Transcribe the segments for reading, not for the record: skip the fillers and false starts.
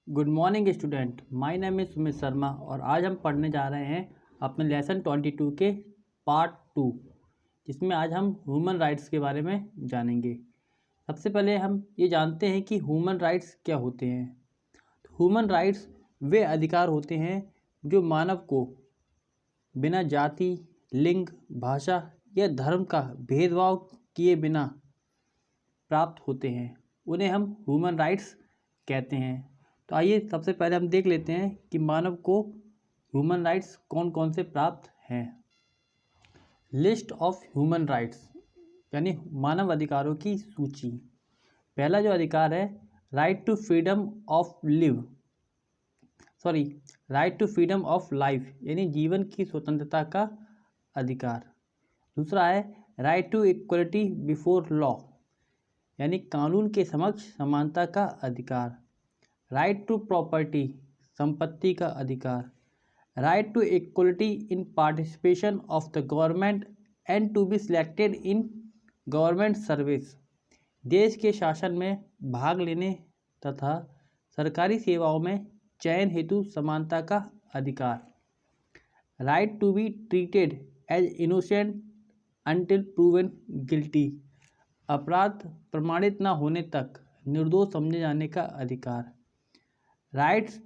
Good morning student, my name is Sumit Sharma और आज हम पढ़ने जा रहे हैं अपने लेसन 22 के पार्ट 2, जिसमें आज हम ह्यूमन राइट्स के बारे में जानेंगे। सबसे पहले हम ये जानते हैं कि ह्यूमन राइट्स क्या होते हैं। ह्यूमन राइट्स वे अधिकार होते हैं जो मानव को बिना जाति, लिंग, भाषा या धर्म का भेदभाव किए बिना प्राप्त होते हैं। उन्हें हम ह्यूमन राइट्स कहते हैं। तो आइए सबसे पहले हम देख लेते हैं कि मानव को ह्यूमन राइट्स कौन कौन से प्राप्त हैं। लिस्ट ऑफ ह्यूमन राइट्स यानी मानव अधिकारों की सूची। पहला जो अधिकार है right to freedom of life यानी जीवन की स्वतंत्रता का अधिकार। दूसरा है right to equality before law यानी कानून के समक्ष समानता का अधिकार। राइट टू प्रॉपर्टी संपत्ति का अधिकार। Right to equality in participation of the government and to be selected in government service देश के शासन में भाग लेने तथा सरकारी सेवाओं में चयन हेतु समानता का अधिकार। Right to be treated as innocent until proven guilty अपराध प्रमाणित न होने तक निर्दोष समझे जाने का अधिकार। Rights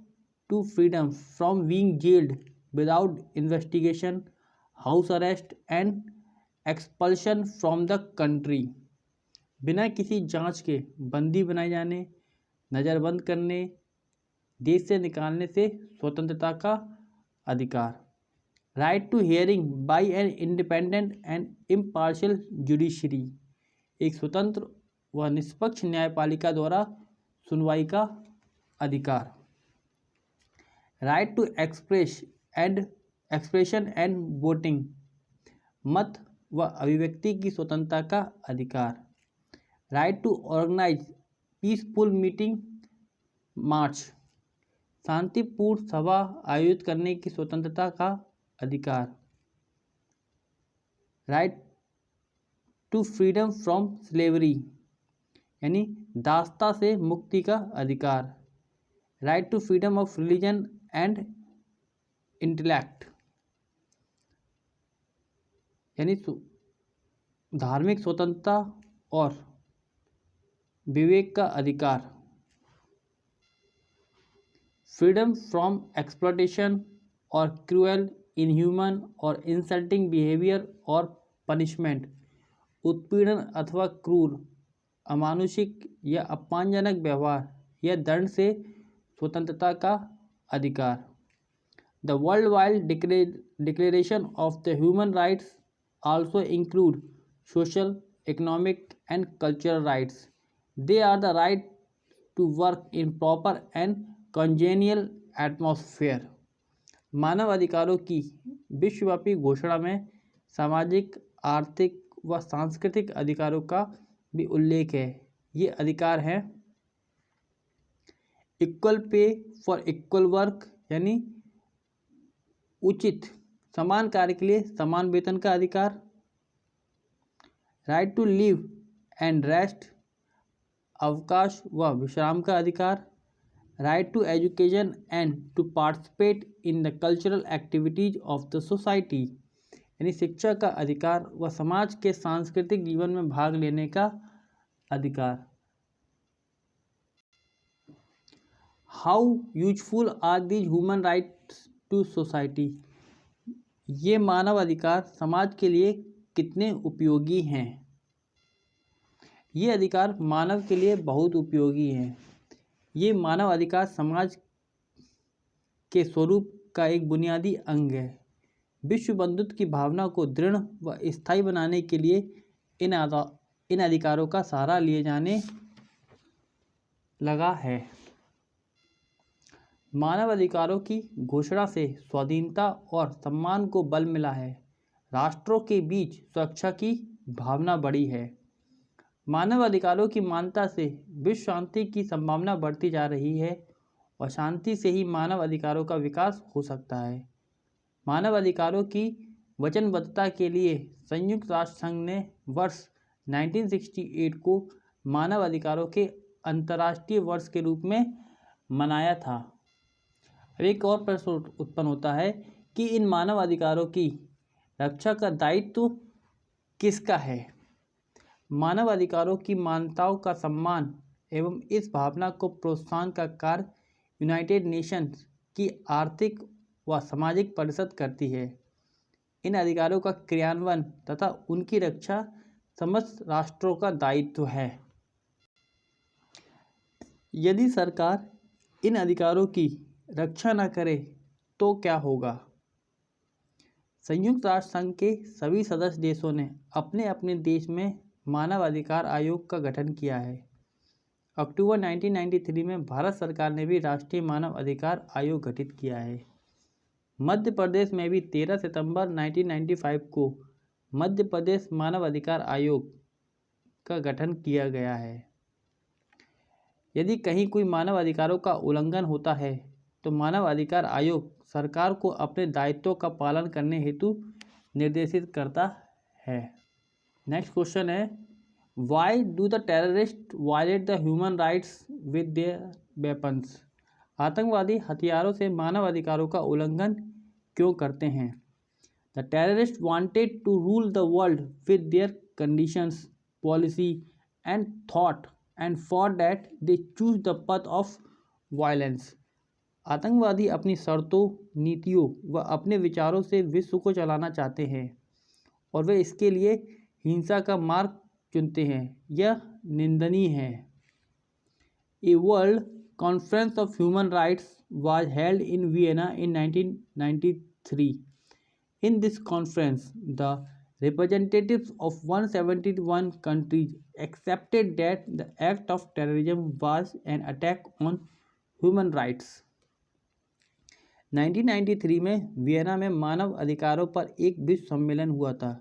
to freedom from being jailed without investigation, house arrest and expulsion from the country बिना किसी जांच के बंदी बनाए जाने, नज़रबंद करने, देश से निकालने से स्वतंत्रता का अधिकार। Right to hearing by an independent and impartial judiciary एक स्वतंत्र व निष्पक्ष न्यायपालिका द्वारा सुनवाई का अधिकार। Right to expression and voting मत व अभिव्यक्ति की स्वतंत्रता का अधिकार। Right to organise peaceful meeting march शांतिपूर्ण सभा आयोजित करने की स्वतंत्रता का अधिकार। Right to freedom from slavery यानी दासता से मुक्ति का अधिकार। Right to freedom of religion and intellect यानी धार्मिक स्वतंत्रता और विवेक का अधिकार। फ्रीडम फ्रॉम एक्सप्लॉयटेशन और क्रूएल, इनह्यूमन और इंसल्टिंग बिहेवियर और पनिशमेंट उत्पीड़न अथवा क्रूर, अमानुषिक या अपमानजनक व्यवहार या दंड से स्वतंत्रता का अधिकार। The world wide declaration of the human rights also include social, economic and cultural rights. They are the right to work in proper and congenial atmosphere. मानव अधिकारों की विश्वव्यापी घोषणा में सामाजिक, आर्थिक व सांस्कृतिक अधिकारों का भी उल्लेख है। ये अधिकार हैं equal pay for equal work यानी उचित समान कार्य के लिए समान वेतन का अधिकार। Right to live and rest अवकाश व विश्राम का अधिकार। Right to education and to participate in the cultural activities of the society यानी शिक्षा का अधिकार व समाज के सांस्कृतिक जीवन में भाग लेने का अधिकार। How useful are these human rights to society ये मानव अधिकार समाज के लिए कितने उपयोगी हैं। ये अधिकार मानव के लिए बहुत उपयोगी हैं। ये मानव अधिकार समाज के स्वरूप का एक बुनियादी अंग है। विश्व बंधुत्व की भावना को दृढ़ व स्थायी बनाने के लिए इन अधिकारों का सहारा लिए जाने लगा है। मानव अधिकारों की घोषणा से स्वाधीनता और सम्मान को बल मिला है। राष्ट्रों के बीच सुरक्षा की भावना बढ़ी है। मानव अधिकारों की मान्यता से विश्व शांति की संभावना बढ़ती जा रही है और शांति से ही मानव अधिकारों का विकास हो सकता है। मानव अधिकारों की वचनबद्धता के लिए संयुक्त राष्ट्र संघ ने वर्ष 1968 को मानव अधिकारों के अंतर्राष्ट्रीय वर्ष के रूप में मनाया था। अब एक और प्रश्न उत्पन्न होता है कि इन मानव अधिकारों की रक्षा का दायित्व किसका है। मानव अधिकारों की मान्यताओं का सम्मान एवं इस भावना को प्रोत्साहन का कार्य यूनाइटेड नेशंस की आर्थिक व सामाजिक परिषद करती है। इन अधिकारों का क्रियान्वयन तथा उनकी रक्षा समस्त राष्ट्रों का दायित्व है। यदि सरकार इन अधिकारों की रक्षा न करे तो क्या होगा। संयुक्त राष्ट्र संघ के सभी सदस्य देशों ने अपने अपने देश में मानव अधिकार आयोग का गठन किया है। अक्टूबर 1993 में भारत सरकार ने भी राष्ट्रीय मानव अधिकार आयोग गठित किया है। मध्य प्रदेश में भी 13 सितंबर 1995 को मध्य प्रदेश मानव अधिकार आयोग का गठन किया गया है। यदि कहीं कोई मानव अधिकारों का उल्लंघन होता है तो मानव अधिकार आयोग सरकार को अपने दायित्वों का पालन करने हेतु निर्देशित करता है। नेक्स्ट क्वेश्चन है, why do the terrorist violate the human rights with their weapons. आतंकवादी हथियारों से मानव अधिकारों का उल्लंघन क्यों करते हैं। The terrorist wanted to rule the world with their conditions, policy and thought and for that they choose the path of violence. आतंकवादी अपनी शर्तों, नीतियों व अपने विचारों से विश्व को चलाना चाहते हैं और वे इसके लिए हिंसा का मार्ग चुनते हैं। यह निंदनीय है। A World Conference of Human Rights was held in Vienna in 1993. In this conference, the representatives of 171 countries accepted that the act of terrorism was an attack on human rights. 1993 में वियना में मानव अधिकारों पर एक विश्व सम्मेलन हुआ था।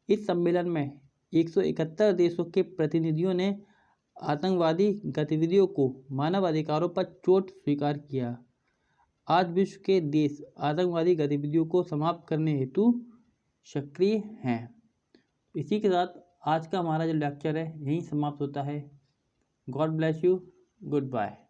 इस सम्मेलन में 171 देशों के प्रतिनिधियों ने आतंकवादी गतिविधियों को मानव अधिकारों पर चोट स्वीकार किया। आज विश्व के देश आतंकवादी गतिविधियों को समाप्त करने हेतु सक्रिय हैं। इसी के साथ आज का हमारा जो लेक्चर है यहीं समाप्त होता है। God bless you. Good bye.